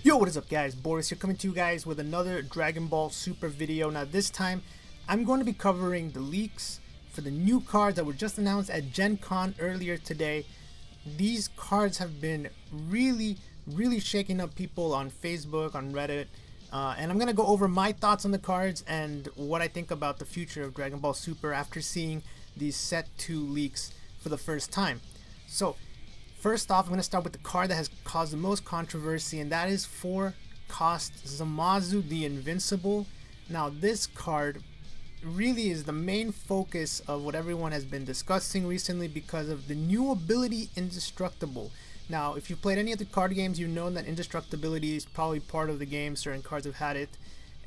Yo, what is up guys? Boris here, coming to you guys with another Dragon Ball Super video. Now this time I'm going to be covering the leaks for the new cards that were just announced at Gen Con earlier today. These cards have been really shaking up people on Facebook, on Reddit, and I'm going to go over my thoughts on the cards and what I think about the future of Dragon Ball Super after seeing these set 2 leaks for the first time. So first off, I'm going to start with the card that has caused the most controversy, and that is 4 cost Zamasu the Invincible. Now this card really is the main focus of what everyone has been discussing recently because of the new ability Indestructible. Now if you've played any of the card games, you know that indestructibility is probably part of the game. Certain cards have had it,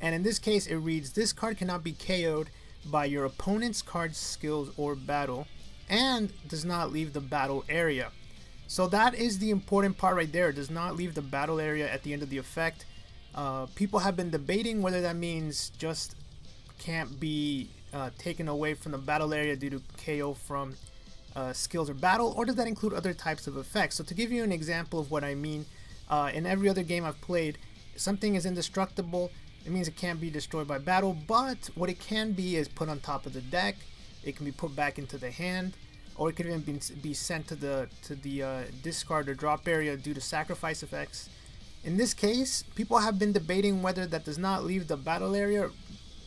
and in this case it reads, this card cannot be KO'd by your opponent's card skills or battle and does not leave the battle area. So that is the important part right there. It does not leave the battle area at the end of the effect. People have been debating whether that means just can't be taken away from the battle area due to KO from skills or battle, or does that include other types of effects? So to give you an example of what I mean, in every other game I've played, something is indestructible. It means it can't be destroyed by battle, but what it can be is put on top of the deck. It can be put back into the hand, or it could even be sent to the discard or drop area due to sacrifice effects. In this case, people have been debating whether that does not leave the battle area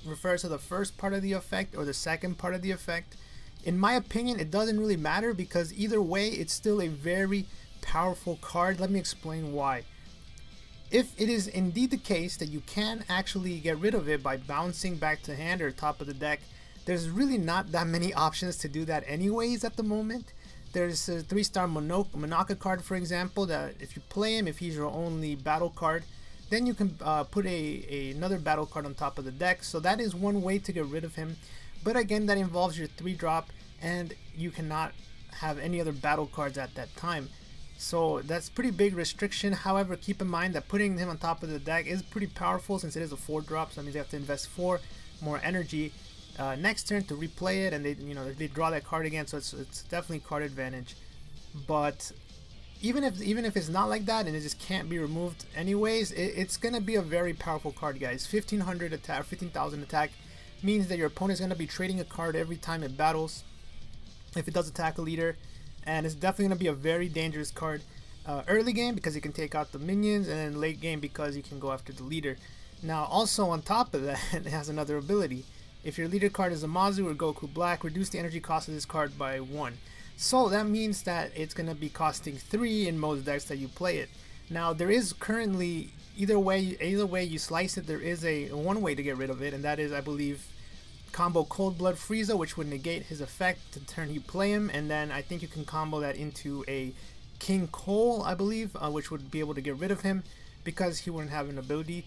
refers to the first part of the effect or the second part of the effect. In my opinion, it doesn't really matter because either way, it's still a very powerful card. Let me explain why. If it is indeed the case that you can actually get rid of it by bouncing back to hand or top of the deck, there's really not that many options to do that anyways at the moment. There's a 3-star Monaka card, for example, that if you play him, if he's your only battle card, then you can put another battle card on top of the deck. So that is one way to get rid of him. But again, that involves your 3-drop, and you cannot have any other battle cards at that time. So that's pretty big restriction. However, keep in mind that putting him on top of the deck is pretty powerful since it is a 4-drop. So that means you have to invest 4 more energy next turn to replay it, and they draw that card again, so it's definitely card advantage. But even if it's not like that and it just can't be removed anyways, it's gonna be a very powerful card, guys. 1500 attack, 15,000 attack means that your opponent's gonna be trading a card every time it battles if it does attack a leader, and it's definitely gonna be a very dangerous card early game because you can take out the minions, and then late game because you can go after the leader. Now also on top of that, it has another ability. If your leader card is Zamasu or Goku Black, reduce the energy cost of this card by 1. So that means that it's going to be costing 3 in most decks that you play it. Now there is currently, either way you slice it, there is one way to get rid of it, and that is, I believe, combo Cold Blood Frieza, which would negate his effect the turn you play him, and then I think you can combo that into a King Cole, I believe, which would be able to get rid of him because he wouldn't have an ability.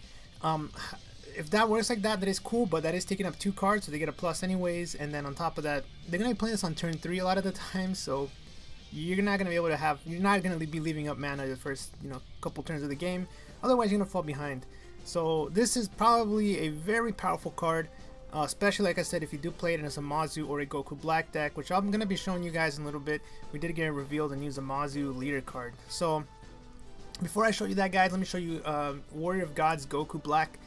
If that works like that, that is cool, but that is taking up 2 cards, so they get a plus anyways. And then on top of that, they're gonna be playing this on turn 3 a lot of the time, so you're not gonna be able to have, you're not gonna be leaving up mana the first couple turns of the game. Otherwise, you're gonna fall behind. So this is probably a very powerful card, especially like I said, if you do play it in a Zamasu or a Goku Black deck, which I'm gonna be showing you guys in a little bit. We did get revealed a new Zamasu leader card. So before I show you that, guys, let me show you Warrior of Gods Goku Black.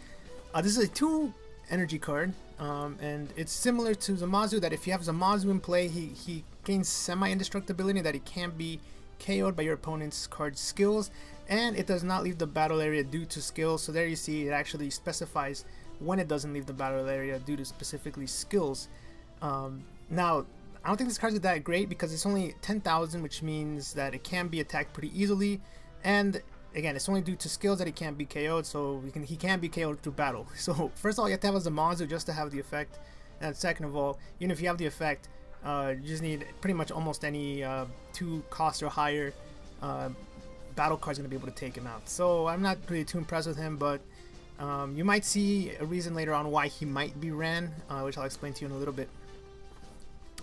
This is a 2 energy card, and it's similar to Zamasu, that if you have Zamasu in play, he gains semi-indestructibility, that he can't be KO'd by your opponent's card skills, and it does not leave the battle area due to skills. So there you see it actually specifies when it doesn't leave the battle area due to specifically skills. Now, I don't think this card is that great because it's only 10,000, which means that it can be attacked pretty easily, and again, it's only due to skills that he can't be KO'd, so he can be KO'd through battle. So first of all, you have to have a Zamasu just to have the effect, and second of all, even if you have the effect, you just need pretty much almost any 2 cost or higher battle card's gonna be able to take him out. So I'm not really too impressed with him, but you might see a reason later on why he might be ran, which I'll explain to you in a little bit.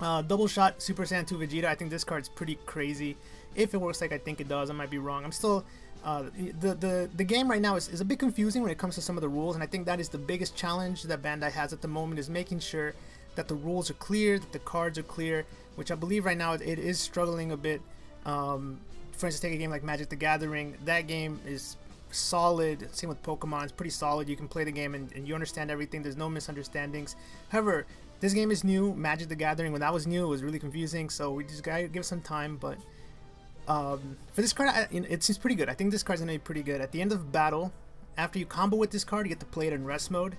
Double shot Super Saiyan 2 Vegeta. I think this card's pretty crazy. If it works like I think it does, I might be wrong. I'm still the game right now is a bit confusing when it comes to some of the rules, and I think that is the biggest challenge that Bandai has at the moment, is making sure that the rules are clear, that the cards are clear, which I believe right now it is struggling a bit. For instance, take a game like Magic the Gathering. That game is solid. Same with Pokemon, it's pretty solid. You can play the game and you understand everything. There's no misunderstandings. However, this game is new. Magic the Gathering, when that was new, it was really confusing. So we just gotta give some time. But for this card, it seems pretty good. I think this card's gonna be pretty good. At the end of battle, after you combo with this card, you get to play it in rest mode.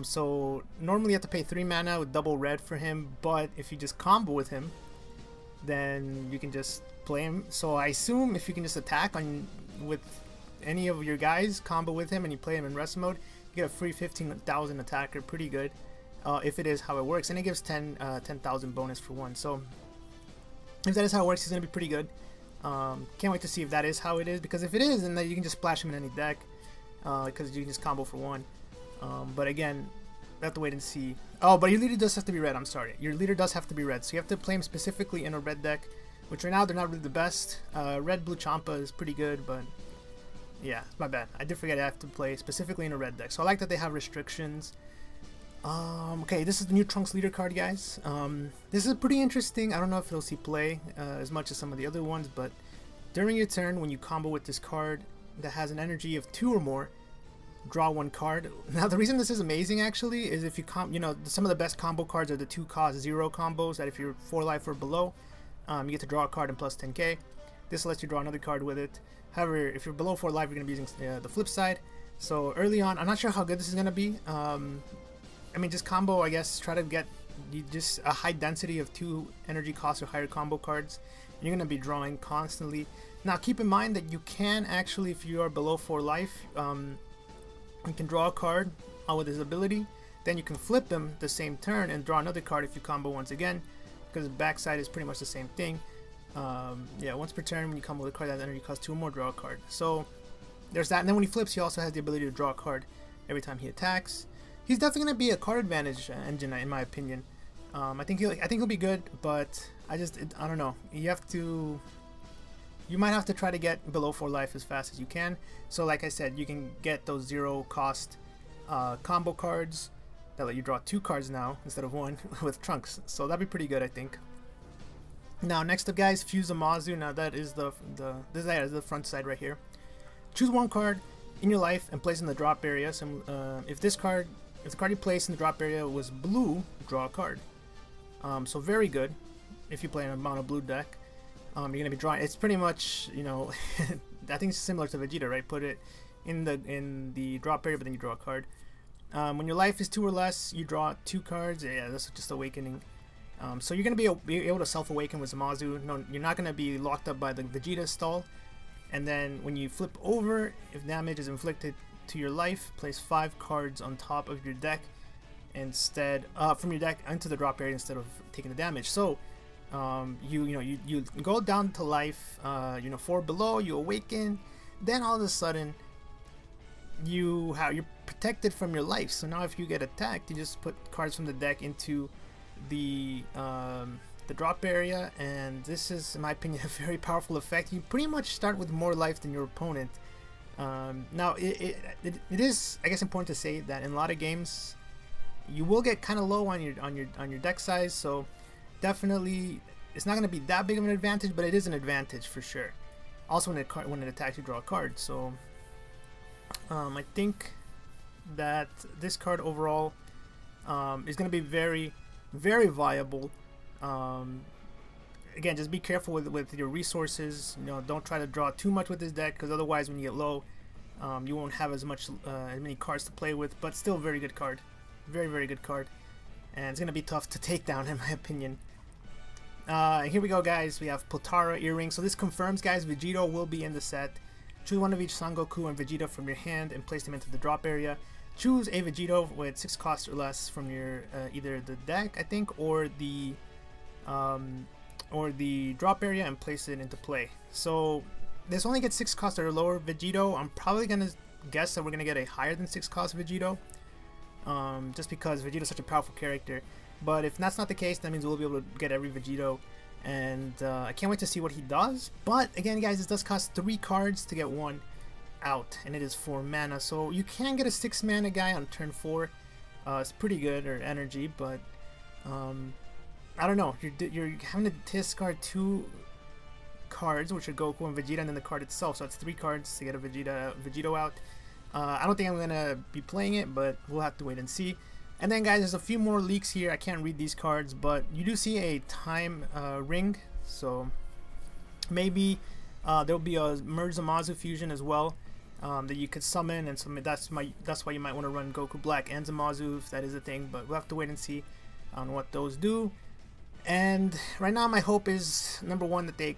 So normally you have to pay 3 mana with double red for him, but if you just combo with him, then you can just play him. So I assume if you can just attack with any of your guys, combo with him, and you play him in rest mode, you get a free 15,000 attacker. Pretty good, if it is how it works, and it gives 10,000 bonus for one. So if that is how it works, he's gonna be pretty good. Can't wait to see if that is how it is, because if it is, then you can just splash him in any deck, because you can just combo for one. But again, we have to wait and see. Oh, but your leader does have to be red. I'm sorry. Your leader does have to be red. So you have to play him specifically in a red deck, which right now they're not really the best. Red Blue Champa is pretty good, but yeah, my bad. I did forget I have to play specifically in a red deck. So I like that they have restrictions. Okay, this is the new Trunks leader card, guys. This is pretty interesting. I don't know if it'll see play as much as some of the other ones, but during your turn, when you combo with this card that has an energy of 2 or more, draw 1 card. Now the reason this is amazing actually is if you some of the best combo cards are the 2 cost 0 combos that if you're 4 life or below, you get to draw a card and plus 10k. This lets you draw another card with it. However, if you're below 4 life, you're going to be using the flip side. So early on, I'm not sure how good this is going to be. I mean, just combo, I guess, try to get just a high density of 2 energy cost or higher combo cards. You're going to be drawing constantly. Now keep in mind that you can actually, if you are below 4 life, you can draw a card with his ability, then you can flip him the same turn and draw another card if you combo once again, because the backside is pretty much the same thing. Yeah, once per turn when you combo with a card that has energy cost 2 or more, draw a card. So there's that, and then when he flips, he also has the ability to draw a card every time he attacks. He's definitely going to be a card advantage engine in my opinion. I think he'll be good, but I don't know. You might have to try to get below 4 life as fast as you can. So like I said, you can get those 0 cost combo cards that let you draw 2 cards now instead of 1 with Trunks. So that'd be pretty good, I think. Now next up, guys, Fuse Zamasu. Now that is the front side right here. Choose 1 card in your life and place in the drop area. So if the card you place in the drop area was blue, draw a card. So very good if you play in a mono blue deck. You're gonna be drawing. It's pretty much, I think it's similar to Vegeta, right? Put it in the drop area, but then you draw a card. When your life is 2 or less, you draw 2 cards. Yeah, that's just awakening. So you're gonna be able to self-awaken with Zamasu. No, you're not gonna be locked up by the Vegeta stall. And then when you flip over, if damage is inflicted to your life, place 5 cards on top of your deck instead from your deck into the drop area instead of taking the damage. So you go down to life, 4 below, you awaken, then all of a sudden you're protected from your life. So now if you get attacked, you just put cards from the deck into the drop area, and this is, in my opinion, a very powerful effect. You pretty much start with more life than your opponent. Now it is, I guess, important to say that in a lot of games you will get kind of low on your deck size, so definitely it's not going to be that big of an advantage, but it is an advantage for sure. Also when it attacks, you draw a card. So I think that this card overall is going to be very, very viable. Again, just be careful with your resources. Don't try to draw too much with this deck, because otherwise when you get low, you won't have as many cards to play with. But still, very good card, very, very good card, and it's gonna be tough to take down in my opinion. And here we go, guys. We have Patara Earrings. So this confirms, guys, Vegito will be in the set. Choose one of each Son Goku and Vegeta from your hand and place them into the drop area. Choose a Vegito with 6 costs or less from your either the deck, I think, or the drop area, and place it into play. So this only gets 6 costs or lower Vegito. I'm probably gonna guess that we're gonna get a higher than 6 cost Vegito, just because Vegeta is such a powerful character. But if that's not the case, that means we'll be able to get every Vegito, and I can't wait to see what he does. But again, guys, this does cost 3 cards to get 1 out, and it is 4 mana, so you can get a 6 mana guy on turn 4. It's pretty good, or energy, but I don't know. You're having to discard 2 cards, which are Goku and Vegeta, and then the card itself. So it's 3 cards to get a Vegito out. I don't think I'm gonna be playing it, but we'll have to wait and see. And then, guys, there's a few more leaks here. I can't read these cards, but you do see a time ring, so maybe there'll be a merge Zamasu fusion as well that you could summon, and that's why you might want to run Goku Black and Zamasu if that is a thing. But we'll have to wait and see on what those do. And right now, my hope is #1 that they,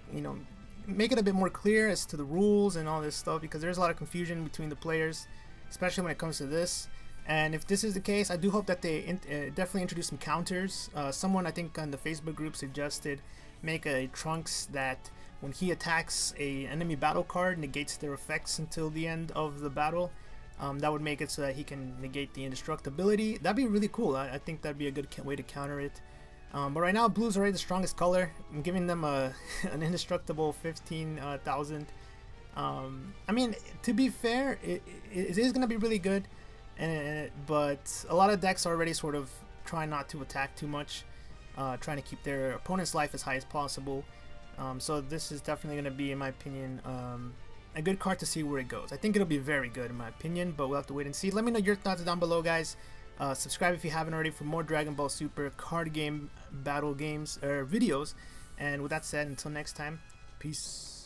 make it a bit more clear as to the rules and all this stuff, because there's a lot of confusion between the players, especially when it comes to this. And if this is the case, I do hope that they definitely introduce some counters. Someone, I think, on the Facebook group suggested make a Trunks that when he attacks a enemy battle card, negates their effects until the end of the battle. That would make it so that he can negate the indestructibility. That'd be really cool. I think that'd be a good way to counter it. But right now, blue's already the strongest color. I'm giving them an indestructible 15,000. I mean, to be fair, it is going to be really good. But a lot of decks are already sort of trying not to attack too much, trying to keep their opponent's life as high as possible. So this is definitely going to be, in my opinion, a good card to see where it goes. I think it'll be very good in my opinion, but we'll have to wait and see. Let me know your thoughts down below, guys. Subscribe if you haven't already for more Dragon Ball Super card game battle games or videos. And with that said, until next time, peace.